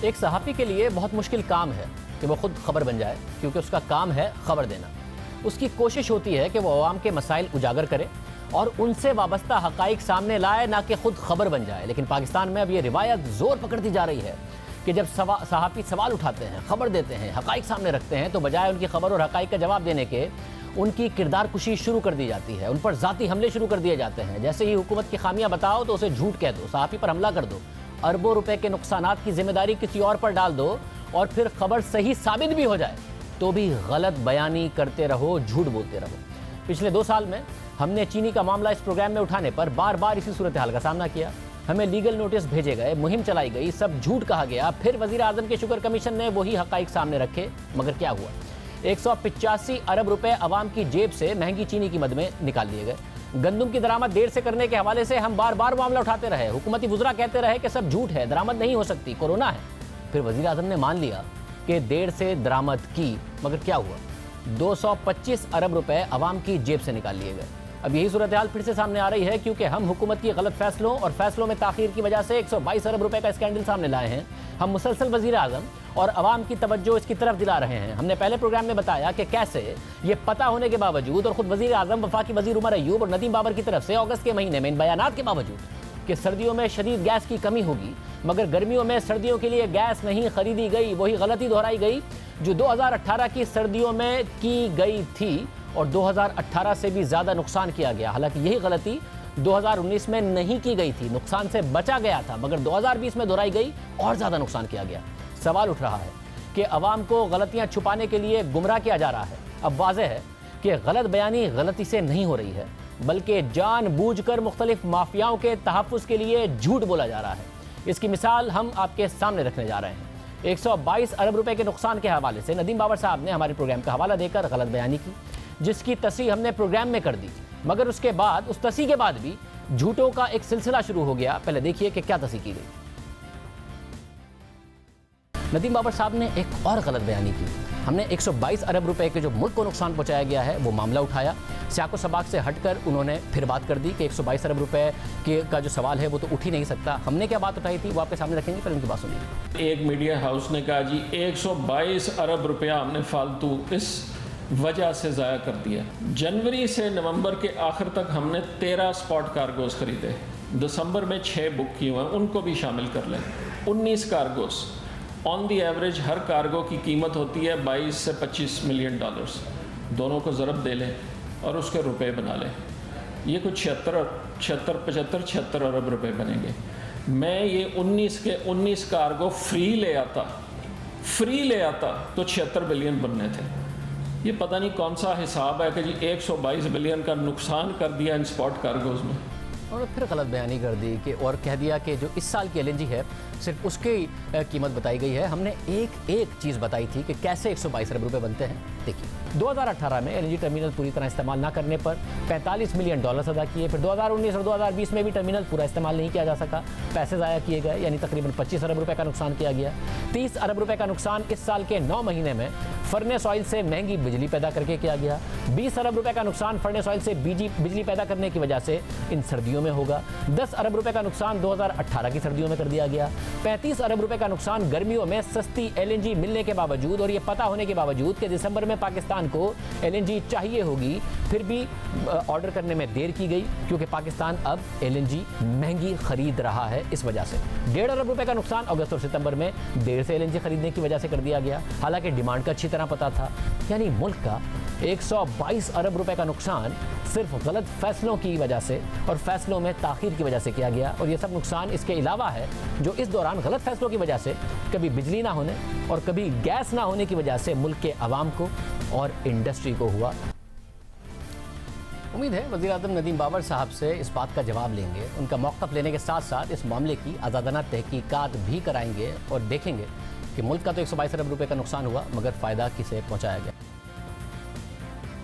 एक सहाफ़ी के लिए बहुत मुश्किल काम है कि वो खुद खबर बन जाए, क्योंकि उसका काम है खबर देना। उसकी कोशिश होती है कि वो अवाम के मसाइल उजागर करे और उनसे वाबस्ता हक़ाइक़ सामने लाए, ना कि खुद खबर बन जाए। लेकिन पाकिस्तान में अब ये रिवायत ज़ोर पकड़ती जा रही है कि जब सहाफ़ी सवाल उठाते हैं, खबर देते हैं, हक़ाइक़ सामने रखते हैं, तो बजाय उनकी खबर और हक़ाइक़ का जवाब देने के उनकी किरदार कुशी शुरू कर दी जाती है। उन पर ज़ाती हमले शुरू कर दिए जाते हैं। जैसे ही हुकूमत की खामियां बताओ तो उसे झूठ कह दो, सहाफ़ी पर हमला कर दो, अरबों रुपए के नुकसानात की जिम्मेदारी किसी और पर डाल दो, और फिर खबर सही साबित भी हो जाए तो भी गलत बयानी करते रहो, झूठ बोलते रहो। पिछले 2 साल में हमने चीनी का मामला इस प्रोग्राम में उठाने पर बार बार इसी सूरत हाल का सामना किया। हमें लीगल नोटिस भेजे गए, मुहिम चलाई गई, सब झूठ कहा गया। फिर वज़ीर आज़म के शुगर कमीशन ने वही हक़ाइक़ सामने रखे, मगर क्या हुआ? 185 अरब रुपए अवाम की जेब से महंगी चीनी की मद में निकाल लिए गए। गंदम की दरामद देर से करने के हवाले से हम बार बार मामला उठाते रहे। हुकूमती वुज़रा कहते रहे कि सब झूठ है, दरामद नहीं हो सकती, कोरोना है। फिर वज़ीर आज़म ने मान लिया कि देर से दरामद की, मगर क्या हुआ? 225 अरब रुपए अवाम की जेब से निकाल लिए गए। अब यही सूरत हाल फिर से सामने आ रही है, क्योंकि हम हुकूमत की गलत फैसलों और फैसलों में ताख़ीर की वजह से 122 अरब रुपए का स्कैंडल सामने लाए हैं। हम मुसलसल वज़ीर आज़म और अवाम की तवज्जो इसकी तरफ दिला रहे हैं। हमने पहले प्रोग्राम में बताया कि कैसे ये पता होने के बावजूद और ख़ुद वज़ीर आज़म, वफाकी वज़ीर उमर अयूब और नदीम बाबर की तरफ से अगस्त के महीने में इन बयानात के बावजूद कि सर्दियों में शदीद गैस की कमी होगी, मगर गर्मियों में सर्दियों के लिए गैस नहीं खरीदी गई, वही गलती दोहराई गई जो 2018 की सर्दियों में की गई थी, और 2018 से भी ज़्यादा नुकसान किया गया। हालांकि यही गलती 2019 में नहीं की गई थी, नुकसान से बचा गया था, मगर 2020 में दोहराई गई और ज़्यादा नुकसान किया गया। सवाल उठ रहा है कि अवाम को गलतियाँ छुपाने के लिए गुमराह किया जा रहा है। अब वाज़ेह है कि गलत बयानी गलती से नहीं हो रही है, बल्कि जानबूझकर मुख्तलिफ माफियाओं के तहफ़्फ़ुज़ के लिए झूठ बोला जा रहा है। इसकी मिसाल हम आपके सामने रखने जा रहे हैं। 122 अरब रुपए के नुकसान के हवाले से नदीम बाबर साहब ने हमारे प्रोग्राम का हवाला देकर गलत बयानी की, जिसकी तस्रीह हमने प्रोग्राम में कर दी, मगर उसके बाद, उस तस्रीह के बाद भी झूठों का एक सिलसिला शुरू हो गया। पहले देखिए कि क्या तस्रीह की गई। नदीम बाबर साहब ने एक और गलत बयानी की। हमने 122 अरब रुपए के जो मुल्क को नुकसान पहुंचाया गया है वो मामला उठाया। सियाको सबाक से हटकर उन्होंने फिर बात कर दी कि 122 अरब रुपए का जो सवाल है वो तो उठ ही नहीं सकता। हमने क्या बात उठाई थी वो आपके सामने रखेंगे, पहले उनकी बात सुनिए। एक मीडिया हाउस ने कहा जी 122 अरब रुपया हमने फालतू इस वजह से ज़ाया कर दिया। जनवरी से नवंबर के आखिर तक हमने 13 स्पॉट कार्गोज खरीदे, दिसंबर में 6 बुक किए हुए, उनको भी शामिल कर लें, 19 cargoes. On the average her cargo की कीमत होती है 22 से 25 मिलियन डॉलर्स। दोनों को ज़रब दे लें और उसके रुपए बना लें, ये कुछ 76 अरब रुपए बनेंगे। मैं ये 19 के 19 कार्गो फ्री ले आता तो 76 बिलियन बनने थे। ये पता नहीं कौन सा हिसाब है कि जी 122 बिलियन का नुकसान कर दिया इन स्पॉट कार्गोज में। और फिर गलत बयानी कर दी कि और कह दिया कि जो इस साल की एलएनजी है सिर्फ उसकी कीमत बताई गई है। हमने एक चीज़ बताई थी कि कैसे 122 अरब रुपए बनते हैं। देखिए, 2018 में एलएनजी टर्मिनल पूरी तरह इस्तेमाल ना करने पर 45 मिलियन डॉलर अदा किए। फिर 2019 और 2020 में भी टर्मिनल पूरा इस्तेमाल नहीं किया जा सका, पैसे ज़ाया किए गए, यानी तकरीबन 25 अरब रुपए का नुकसान किया गया। 30 अरब रुपए का नुकसान इस साल के 9 महीने में फर्नेस ऑयल से महंगी बिजली पैदा करके किया गया। 20 अरब रुपए का नुकसान फर्नेस ऑयल से बिजली पैदा करने की वजह से इन सर्दियों में होगा। 10 अरब रुपए का नुकसान 2018 की सर्दियों में कर दिया गया। 35 अरब रुपए का नुकसान गर्मियों में सस्ती एलएनजी मिलने के बावजूद और ये पता होने के बावजूद कि दिसंबर में पाकिस्तान को एलएनजी चाहिए होगी, फिर भी ऑर्डर करने में देर की गई, क्योंकि पाकिस्तान अब एलएनजी महंगी खरीद रहा है। इस वजह से 1.5 अरब रुपए का नुकसान अगस्त और सितंबर में देर से एलएनजी खरीदने की वजह से कर दिया गया, हालांकि डिमांड का अच्छी तरह पता था। यानी मुल्क का 122 अरब रुपए का नुकसान सिर्फ गलत फैसलों की वजह से और फैसलों में ताख़ीर की वजह से किया गया। और ये सब नुकसान इसके अलावा है जो इस दौरान गलत फैसलों की वजह से कभी बिजली ना होने और कभी गैस ना होने की वजह से मुल्क के अवाम को और इंडस्ट्री को हुआ। उम्मीद है वज़ीर आज़म नदीम बाबर साहब से इस बात का जवाब लेंगे, उनका मौक़िफ़ लेने के साथ साथ इस मामले की आज़ादाना तहकीकात भी कराएंगे और देखेंगे कि मुल्क का तो 122 अरब रुपए का नुकसान हुआ, मगर फ़ायदा किसे पहुँचाया गया।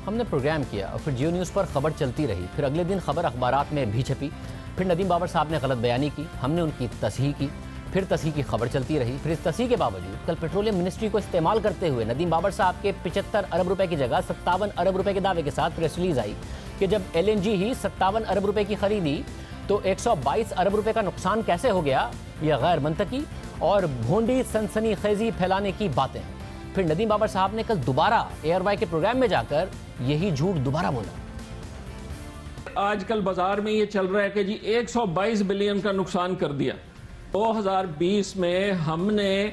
हमने प्रोग्राम किया और फिर जियो न्यूज़ पर खबर चलती रही, फिर अगले दिन खबर अखबारात में भी छपी, फिर नदीम बाबर साहब ने गलत बयानी की, हमने उनकी तस्हीह की, फिर तस्हीह की खबर चलती रही। फिर इस तस्हीह के बावजूद कल पेट्रोलियम मिनिस्ट्री को इस्तेमाल करते हुए नदीम बाबर साहब के 75 अरब रुपए की जगह 57 अरब रुपए के दावे के साथ प्रेस रिलीज आई कि जब एलएनजी ही 57 अरब रुपए की खरीदी तो 122 अरब रुपए का नुकसान कैसे हो गया। यह गैर मंतकी और भोंडी सनसनीखेजी फैलाने की बातें। फिर नदीम बाबर साहब ने कल दोबारा एयरवाई के प्रोग्राम में जाकर यही झूठ दोबारा बोला। आजकल बाजार में ये चल रहा है कि जी 122 बिलियन का नुकसान कर दिया। 2020 में हमने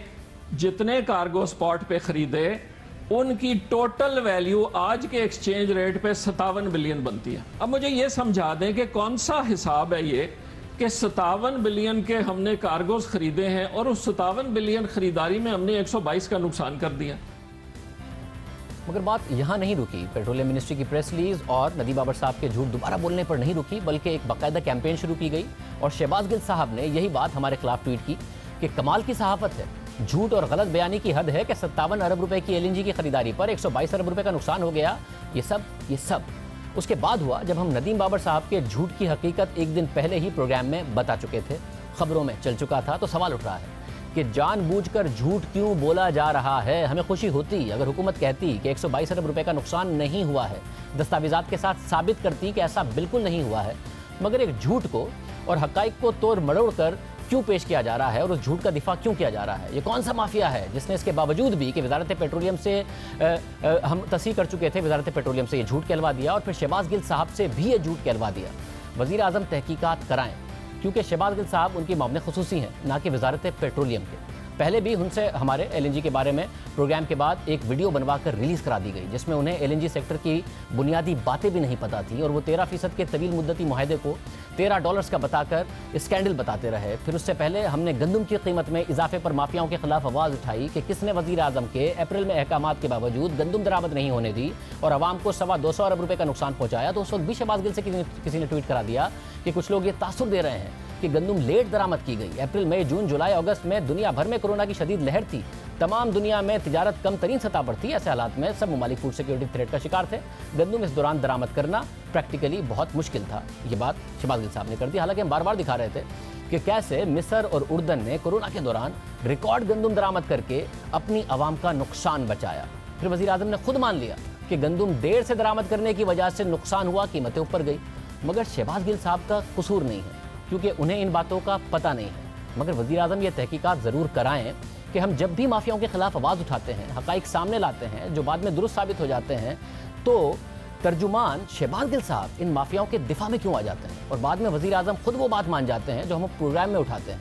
जितने कार्गो स्पॉट पे खरीदे उनकी टोटल वैल्यू आज के एक्सचेंज रेट पे 57 बिलियन बनती है। अब मुझे ये समझा दें कि कौन सा हिसाब है ये कि 57 बिलियन के हमने कार्गोस खरीदे हैं और उस 57 बिलियन खरीदारी में हमने 122 का नुकसान कर दिया। मगर बात यहाँ नहीं रुकी। पेट्रोलियम मिनिस्ट्री की प्रेस रिलीज और नदीम बाबर साहब के झूठ दोबारा बोलने पर नहीं रुकी, बल्कि एक बाकायदा कैंपेन शुरू की गई और शहबाज गिल साहब ने यही बात हमारे खिलाफ ट्वीट की कि कमाल की सहाफत है, झूठ और गलत बयानी की हद है कि 57 अरब रुपए की LNG की खरीदारी पर 122 अरब रुपए का नुकसान हो गया। ये सब उसके बाद हुआ जब हम नदीम बाबर साहब के झूठ की हकीकत एक दिन पहले ही प्रोग्राम में बता चुके थे, खबरों में चल चुका था। तो सवाल उठ रहा है कि जानबूझकर झूठ क्यों बोला जा रहा है। हमें खुशी होती अगर हुकूमत कहती कि 122 अरब रुपए का नुकसान नहीं हुआ है, दस्तावेजात के साथ साबित करती कि ऐसा बिल्कुल नहीं हुआ है। मगर एक झूठ को और हकाइक को तोड़ मरोड़ कर क्यों पेश किया जा रहा है और उस झूठ का दिफा क्यों किया जा रहा है? ये कौन सा माफिया है जिसने इसके बावजूद भी कि वजारत पेट्रोलियम से हम तस्दीक कर चुके थे, वजारत पेट्रोलियम से ये झूठ कहलवा दिया और फिर शहबाज गिल साहब से भी ये झूठ कहलवा दिया। वज़ीर आज़म तहकीकात कराएं, क्योंकि शहबाज गिल साहब उनकी मामले खुसूसी हैं, ना कि वजारत पेट्रोलियम के। पहले भी उनसे हमारे LNG के बारे में प्रोग्राम के बाद एक वीडियो बनवाकर रिलीज़ करा दी गई, जिसमें उन्हें LNG सेक्टर की बुनियादी बातें भी नहीं पता थी और वो 13% के तवील मुद्दती मुआहदे को $13 का बताकर स्कैंडल बताते रहे। फिर उससे पहले हमने गंदम की कीमत में इजाफे पर माफियाओं के खिलाफ आवाज़ उठाई कि किसने वज़ीर आज़म के अप्रैल में अहकामात के बावजूद गंदम दरामद नहीं होने दी और आवाम को 225 अरब रुपये का नुकसान पहुँचाया। तो उस वक्त भी शहबाज गिल से किसी ने ट्वीट करा दिया कि कुछ लोग ये तासुर दे रहे हैं कि गंदम लेट दरामद की गई। अप्रैल, मई, जून, जुलाई, अगस्त में दुनिया भर में कोरोना की शदीद लहर थी, तमाम दुनिया में तिजारत कम तरीन सतह पर थी। ऐसे हालात में सब ममालिक फूड सिक्योरिटी थ्रेट का शिकार थे। गंदम इस दौरान दरामद करना प्रैक्टिकली बहुत मुश्किल था। ये बात शहबाज गिल साहब ने कर दी। हालांकि हम बार बार दिखा रहे थे कि कैसे मिस्र और उर्दन ने कोरोना के दौरान रिकॉर्ड गंदम दरामद करके अपनी आवाम का नुकसान बचाया। फिर वज़ीर आज़म ने खुद मान लिया कि गंदम देर से दरामद करने की वजह से नुकसान हुआ, कीमतें ऊपर गई। मगर शहबाज गिल साहब का कसूर नहीं है, क्योंकि उन्हें इन बातों का पता नहीं है। मगर वज़ीर आज़म ये तहकीकात ज़रूर कराएं कि हम जब भी माफियाओं के खिलाफ आवाज़ उठाते हैं, हक़ाइक़ सामने लाते हैं जो बाद में दुरुस्त साबित हो जाते हैं, तो तर्जुमान शहबाज गिल साहब इन माफियाओं के दिफा में क्यों आ जाते हैं और बाद में वज़ीर आज़म खुद वो बात मान जाते हैं जो हम प्रोग्राम में उठाते हैं।